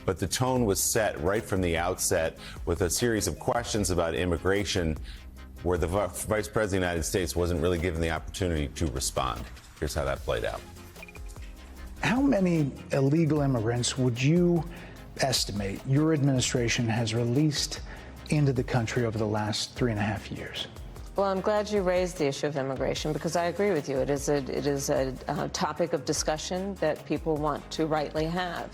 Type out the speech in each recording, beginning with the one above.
but the tone was set right from the outset with a series of questions about immigration where the Vice President of the United States wasn't really given the opportunity to respond. Here's how that played out. How many illegal immigrants would you estimate your administration has released into the country over the last 3.5 years? Well, I'm glad you raised the issue of immigration because I agree with you. It is a topic of discussion that people want to rightly have.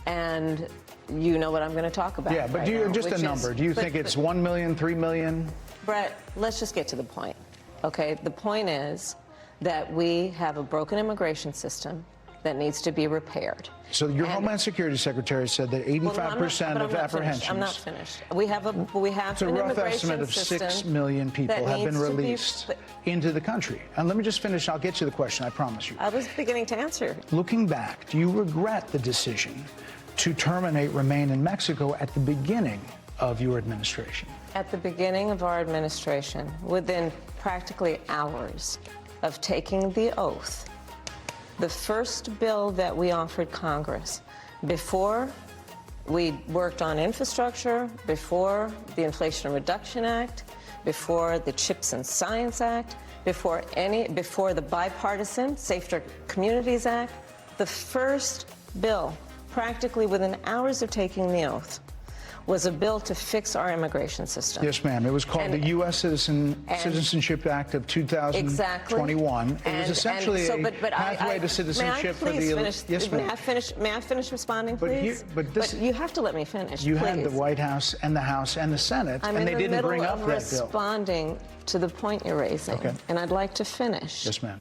And you know what I'm going to talk about. Yeah, but right do you, now, just a number. Do you think it's 1 million, 3 million? Brett, let's just get to the point. Okay, the point is that we have a broken immigration system that needs to be repaired. So your Homeland Security Secretary said that 85% of apprehensions. I'm not finished. We have an it's a rough estimate of 6 million people have been released into the country. And let me just finish. I'll get you the question. I promise you. I was beginning to answer. Looking back, do you regret the decision to terminate Remain in Mexico at the beginning of your administration? At the beginning of our administration, within practically hours of taking the oath, the first bill that we offered Congress, before we worked on infrastructure, before the Inflation Reduction Act, before the CHIPS and Science Act, before the bipartisan Safer Communities Act, the first bill, practically within hours of taking the oath, was a bill to fix our immigration system. Yes, ma'am. It was called the U.S. Citizenship Act of 2021. Exactly. It was essentially a pathway to citizenship for the... Yes, ma'am. May I finish responding, please? But you have to let me finish, You please. had the White House and the House and the Senate, and they didn't bring up that bill. I'm in the middle of responding to the point you're raising, and I'd like to finish. Yes, ma'am.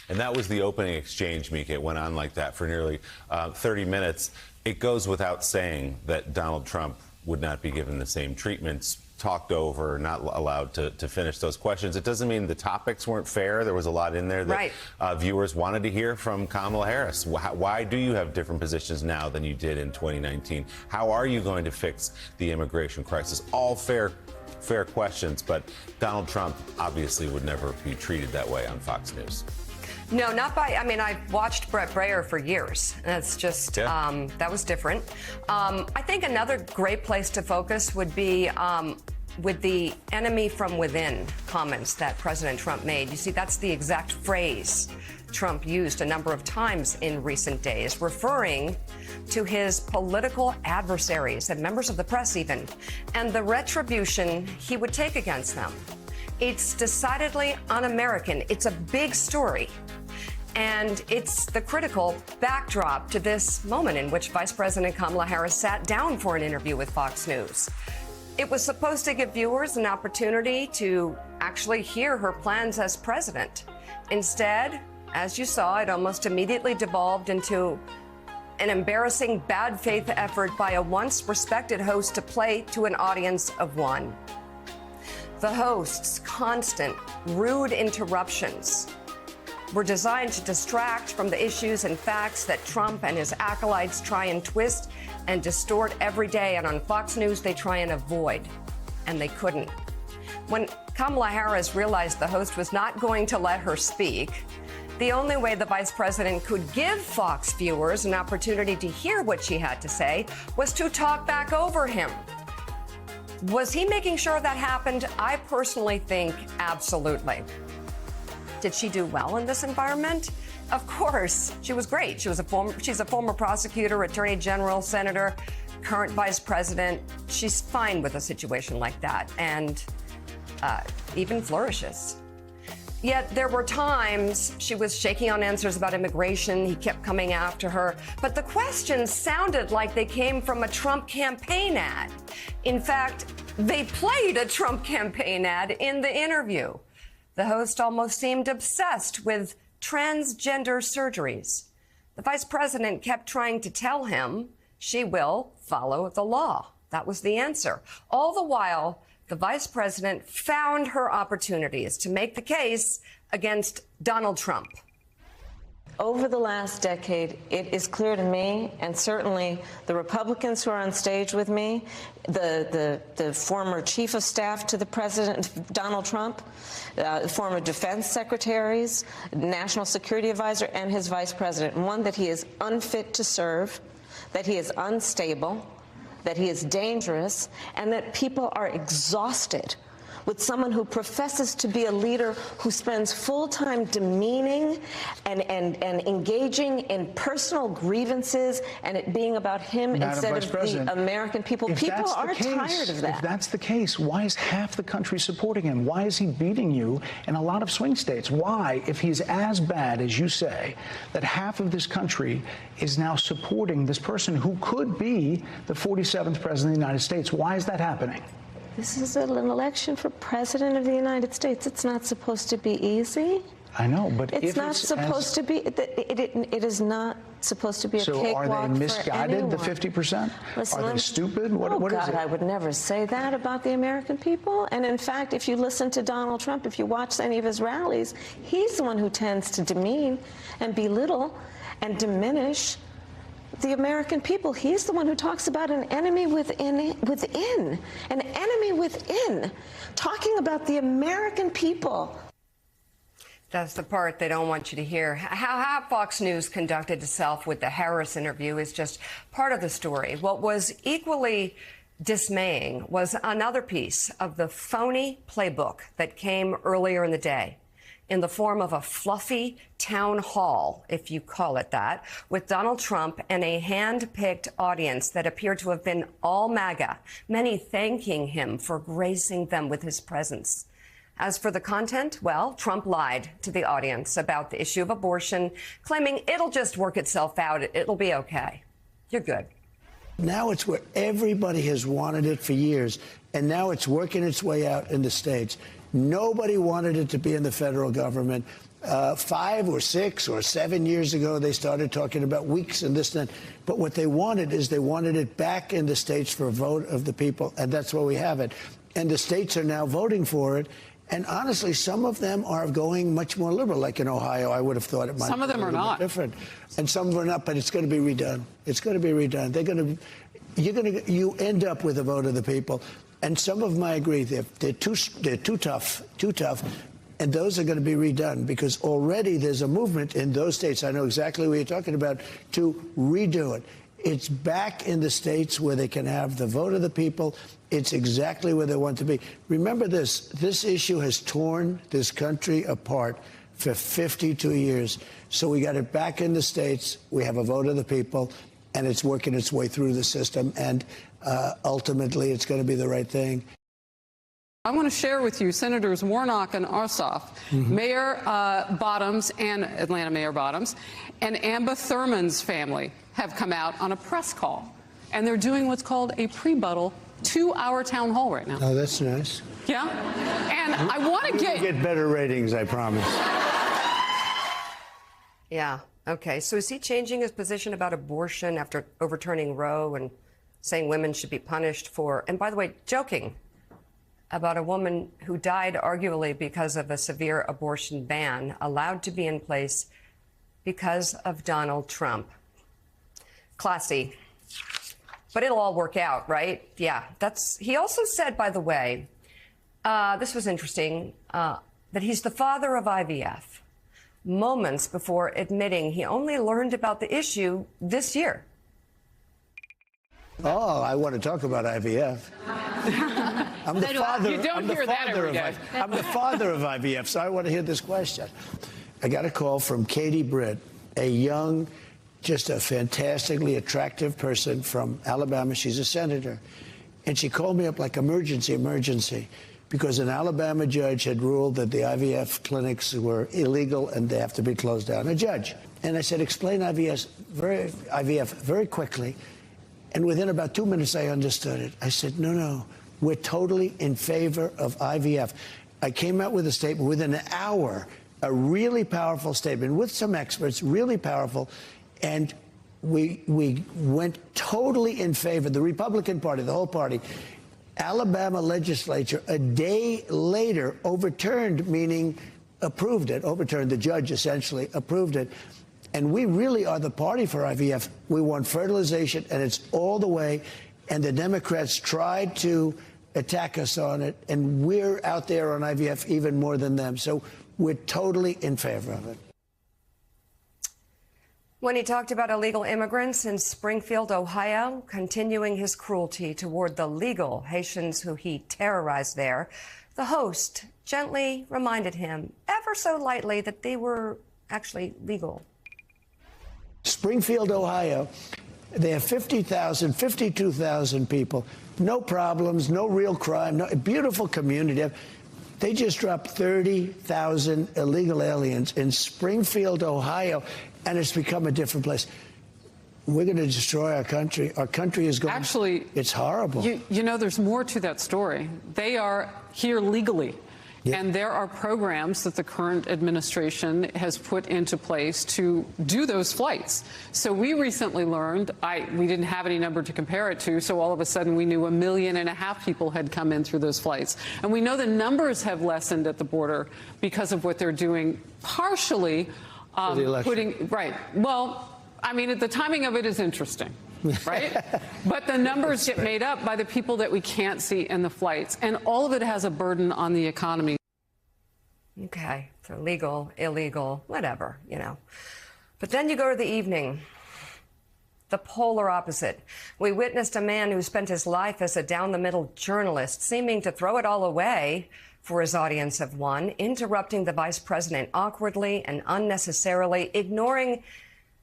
And that was the opening exchange, Mika. It went on like that for nearly 30 minutes. It goes without saying that Donald Trump would not be given the same treatments, talked over, not allowed to finish those questions. It doesn't mean the topics weren't fair. There was a lot in there that viewers wanted to hear from Kamala Harris. Why do you have different positions now than you did in 2019? How are you going to fix the immigration crisis? All fair questions, but Donald Trump obviously would never be treated that way on Fox News. No, not by, I mean, I've watched Brett Breyer for years. That's just, that was different. I think another great place to focus would be with the enemy from within comments that President Trump made. You see, that's the exact phrase Trump used a number of times in recent days, referring to his political adversaries and members of the press even, and the retribution he would take against them. It's decidedly un-American. It's a big story. And it's the critical backdrop to this moment in which Vice President Kamala Harris sat down for an interview with Fox News. It was supposed to give viewers an opportunity to actually hear her plans as president. Instead, as you saw, it almost immediately devolved into an embarrassing bad faith effort by a once respected host to play to an audience of one. The host's constant, rude interruptions were designed to distract from the issues and facts that Trump and his acolytes try and twist and distort every day, and on Fox News they try and avoid, and they couldn't. When Kamala Harris realized the host was not going to let her speak, the only way the vice president could give Fox viewers an opportunity to hear what she had to say was to talk back over him. Was he making sure that happened? I personally think absolutely. Did she do well in this environment? Of course, she was great. She's a former prosecutor, attorney general, senator, current vice president. She's fine with a situation like that and even flourishes. Yet there were times she was shaky on answers about immigration. He kept coming after her. But the questions sounded like they came from a Trump campaign ad. In fact, they played a Trump campaign ad in the interview. The host almost seemed obsessed with transgender surgeries. The vice president kept trying to tell him she will follow the law. That was the answer. All the while, the vice president found her opportunities to make the case against Donald Trump. Over the last decade, it is clear to me, and certainly the Republicans who are on stage with me, the former chief of staff to the president, Donald Trump, former defense secretaries, national security advisor, and his vice president, one, that he is unfit to serve, that he is unstable, that he is dangerous, and that people are exhausted with someone who professes to be a leader who spends full time demeaning and engaging in personal grievances and it being about him instead of the American people. People are tired of that. If that's the case, why is half the country supporting him? Why is he beating you in a lot of swing states? Why, if he's as bad as you say, that half of this country is now supporting this person who could be the 47th president of the United States? Why is that happening? This is an election for president of the United States. It's not supposed to be easy. I know, but it's not supposed to be. It is not supposed to be a cakewalk for anyone. So are they misguided, the 50%? Are they stupid? What is it? I would never say that about the American people. And in fact, if you listen to Donald Trump, if you watch any of his rallies, he's the one who tends to demean and belittle and diminish the American people. He's the one who talks about an enemy within, an enemy within, talking about the American people. That's the part they don't want you to hear. How Fox News conducted itself with the Harris interview is just part of the story. What was equally dismaying was another piece of the phony playbook that came earlier in the day, in the form of a fluffy town hall, if you call it that, with Donald Trump and a hand-picked audience that appeared to have been all MAGA, many thanking him for gracing them with his presence. As for the content, well, Trump lied to the audience about the issue of abortion, claiming it'll just work itself out, it'll be okay. You're good. Now it's where everybody has wanted it for years, and now it's working its way out in the states. Nobody wanted it to be in the federal government. 5 or 6 or 7 years ago, they started talking about weeks and this and that. But what they wanted is they wanted it back in the states for a vote of the people, and that's where we have it. And the states are now voting for it. And honestly, some of them are going much more liberal, like in Ohio. I would have thought it might some of them be a are little not bit different, and some of them are not. But it's going to be redone. It's going to be redone. You end up with a vote of the people. And some of them, I agree, they're too tough, and those are going to be redone because already there's a movement in those states. I know exactly what you're talking about, to redo it. It's back in the states where they can have the vote of the people. It's exactly where they want to be. Remember this issue has torn this country apart for 52 years. So we got it back in the states. We have a vote of the people, and it's working its way through the system. And ultimately, it's going to be the right thing. I want to share with you Senators Warnock and Ossoff, Mayor Bottoms and Atlanta Mayor Bottoms, and Amba Thurman's family have come out on a press call, and they're doing what's called a pre-buttal 2-hour town hall right now. Oh, that's nice. Yeah, and I want to get better ratings, I promise. Yeah. Okay. So is he changing his position about abortion after overturning Roe and saying women should be punished for, and by the way, joking about a woman who died arguably because of a severe abortion ban allowed to be in place because of Donald Trump? Classy. But it'll all work out, right? Yeah. He also said, by the way, this was interesting, that he's the father of IVF, moments before admitting he only learned about the issue this year. Oh, I want to talk about IVF. I'm the father. You don't hear that every day. I'm the father of IVF, so I want to hear this question. I got a call from Katie Britt, a young, just a fantastically attractive person from Alabama. She's a senator. And she called me up like emergency, because an Alabama judge had ruled that the IVF clinics were illegal and they have to be closed down. A judge. And I said, explain IVF very quickly. And within about 2 minutes, I understood it. I said, no, we're totally in favor of IVF. I came out with a statement within an hour, a really powerful statement with some experts, really powerful. And we went totally in favor. The Republican Party, the whole party, Alabama legislature, a day later overturned, meaning approved it, overturned, the judge essentially approved it. And we really are the party for IVF. We want fertilization, and it's all the way. And the Democrats tried to attack us on it, and we're out there on IVF even more than them. So we're totally in favor of it. When he talked about illegal immigrants in Springfield, Ohio, continuing his cruelty toward the legal Haitians who he terrorized there, the host gently reminded him, ever so lightly, that they were actually legal. Springfield, Ohio, they have 50,000, 52,000 people. No problems, no real crime, no, beautiful community. They just dropped 30,000 illegal aliens in Springfield, Ohio, and it's become a different place. We're going to destroy our country. Our country is going... Actually, it's horrible. You know, there's more to that story. They are here legally. Yep. And there are programs that the current administration has put into place to do those flights. So we recently learned, we didn't have any number to compare it to, so all of a sudden we knew 1.5 million people had come in through those flights. And we know the numbers have lessened at the border because of what they're doing, partially right. Well, I mean, the timing of it is interesting. Right? But the numbers get made up by the people that we can't see in the flights. And all of it has a burden on the economy. Okay, so legal, illegal, whatever, you know. But then you go to the evening, the polar opposite. We witnessed a man who spent his life as a down-the-middle journalist, seeming to throw it all away for his audience of one, interrupting the vice president awkwardly and unnecessarily, ignoring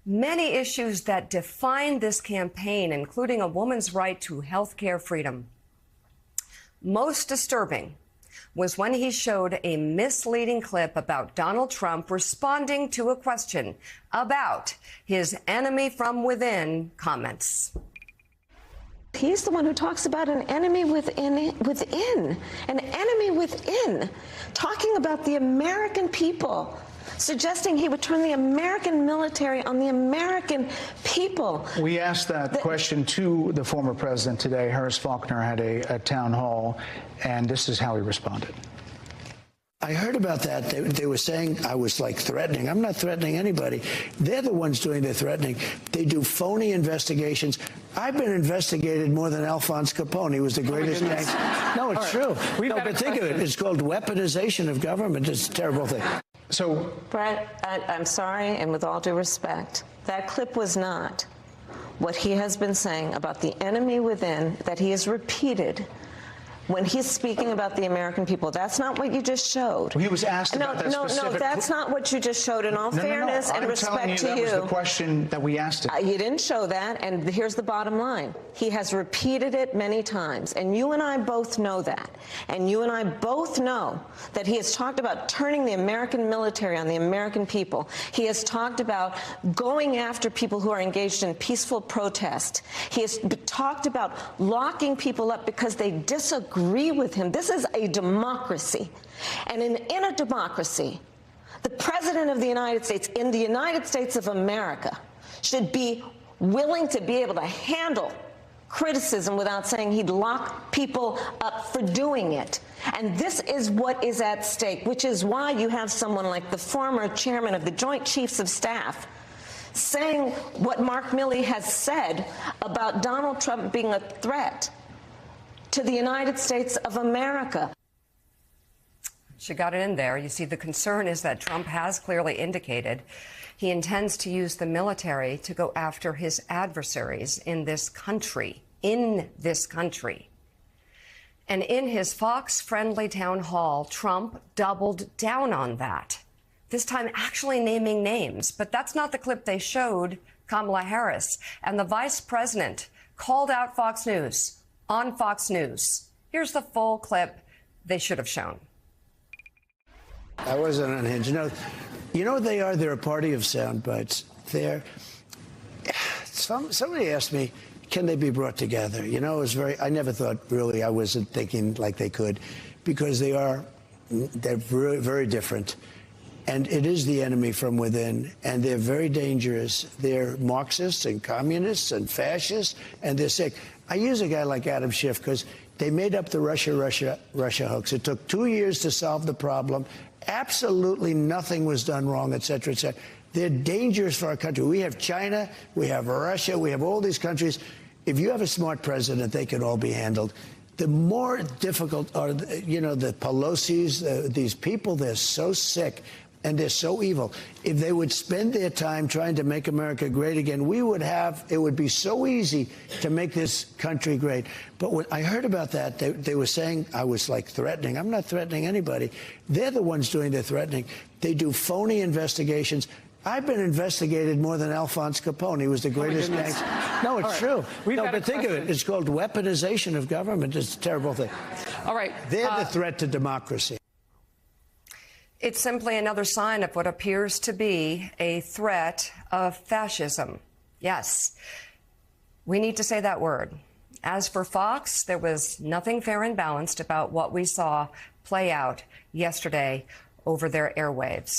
many issues that define this campaign, including a woman's right to health care freedom. Most disturbing was when he showed a misleading clip about Donald Trump responding to a question about his enemy from within comments. He's the one who talks about an enemy within, an enemy within, talking about the American people, suggesting he would turn the American military on the American people. We asked that question to the former president today. Harris Faulkner had a town hall, and this is how he responded. I heard about that. They were saying I was like threatening. I'm not threatening anybody. They're the ones doing the threatening. They do phony investigations. I've been investigated more than Alphonse Capone. He was the greatest gangster. No, it's true. No, but think of it. It's called weaponization of government. It's a terrible thing. So, Brett, I'm sorry, and with all due respect, that clip was not what he has been saying about the enemy within that he has repeated when he's speaking about the American people. That's not what you just showed. Well, he was asked about that specific... No, that's not what you just showed. In all fairness and respect to you... that was the question that we asked him. You didn't show that, and here's the bottom line. He has repeated it many times, and you and I both know that. And you and I both know that he has talked about turning the American military on the American people. He has talked about going after people who are engaged in peaceful protest. He has talked about locking people up because they disagree with him. This is a democracy. And in a democracy, the President of the United States, in the United States of America, should be willing to be able to handle criticism without saying he'd lock people up for doing it. And this is what is at stake, which is why you have someone like the former chairman of the Joint Chiefs of Staff saying what Mark Milley has said about Donald Trump being a threat to the United States of America. She got it in there. You see, the concern is that Trump has clearly indicated he intends to use the military to go after his adversaries in this country. And in his Fox-friendly town hall, Trump doubled down on that, this time actually naming names. But that's not the clip they showed Kamala Harris. And the vice president called out Fox News on Fox News. Here's the full clip they should have shown. I wasn't unhinged. You know what they are? They're a party of sound bites. Somebody asked me, can they be brought together? You know, I never thought, really, I wasn't thinking like they could, because they're very, very different. And it is the enemy from within, and they're very dangerous. They're Marxists and communists and fascists, and they're sick. I use a guy like Adam Schiff because they made up the Russia hoax. It took 2 years to solve the problem. Absolutely nothing was done wrong, et cetera, et cetera. They're dangerous for our country. We have China, we have Russia, we have all these countries. If you have a smart president, they can all be handled. The more difficult are, the Pelosi's, these people, they're so sick. and they're so evil. If they would spend their time trying to make America great again, it would be so easy to make this country great. But when I heard about that, they were saying I was like threatening. I'm not threatening anybody. They're the ones doing the threatening. They do phony investigations. I've been investigated more than Alphonse Capone. He was the greatest gangster. No, it's true. No, but think of it. It's called weaponization of government. It's a terrible thing. All right. They're the threat to democracy. It's simply another sign of what appears to be a threat of fascism. Yes, we need to say that word. As for Fox, there was nothing fair and balanced about what we saw play out yesterday over their airwaves.